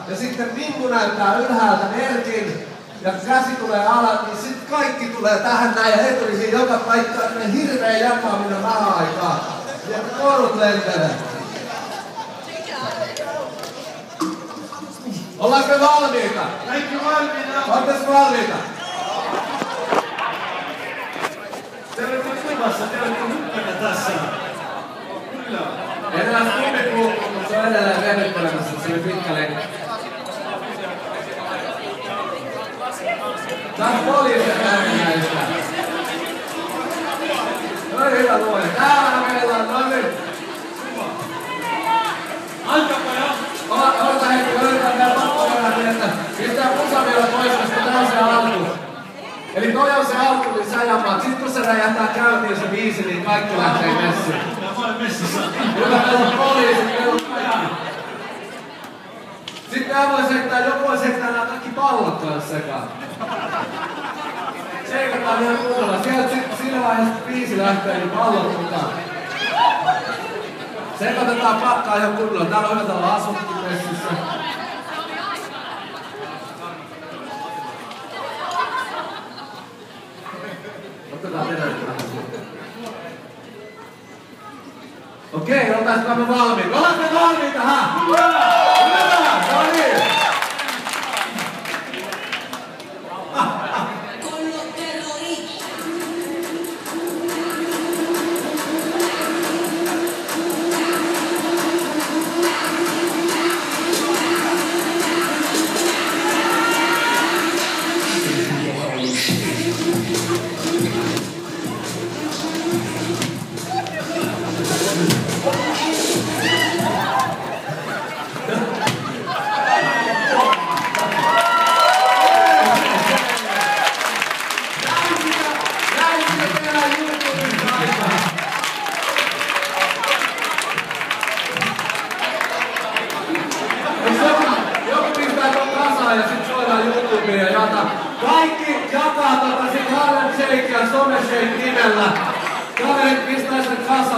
ja sitten Mimmu näyttää ylhäältä merkin ja käsi tulee alas, niin sitten kaikki tulee tähän näin ja he tulisi joka paikkaan hirveä jakaminen vähän aikaa. Ja korut lentelee. Ollaanko valmiita? Kaikki valmiita. Oletteko valmiita? Te olette kuvassa, te olette mukana tässä. Kyllä. Enää kumpi puuttuu, mutta se on edelleen venyttelemassa, se oli pitkä lenkki. Tää on poliisin näistä. Noin hyvä luoja. Täällä meillä on, noin nyt. Antapa jo. Odota hetki, yritetään vielä pakkoja, että pistää pusa vielä pois, koska tää on se alku. Eli toi on se alku, niin sä jamaat. Sitten kun se räjähtää käyntiin se biisi, niin kaikki lähtee messiin. Mä olen messissä. Kyllä meillä on poliisit, meillä on kaikki. Sitten nää voi seittää, joku voi seittää nää kaikki pallot kanssa sekaan. Seikataan ihan kunnolla. Sieltä siinä vaiheessa biisi lähtee, niin pallot mukaan. Sekoitetaan pakkaa ihan kunnolla. Täällä on yhdellä asuttu messissä. Ottakaa terveitä. Okei, oltaisiko me valmiita? Ollaanko valmiita, ha? Hyvä! No niin! Kaikki jakaa sit Harlem Shake ja Some Shake nimellä. Kaverit pistää sen kasaan.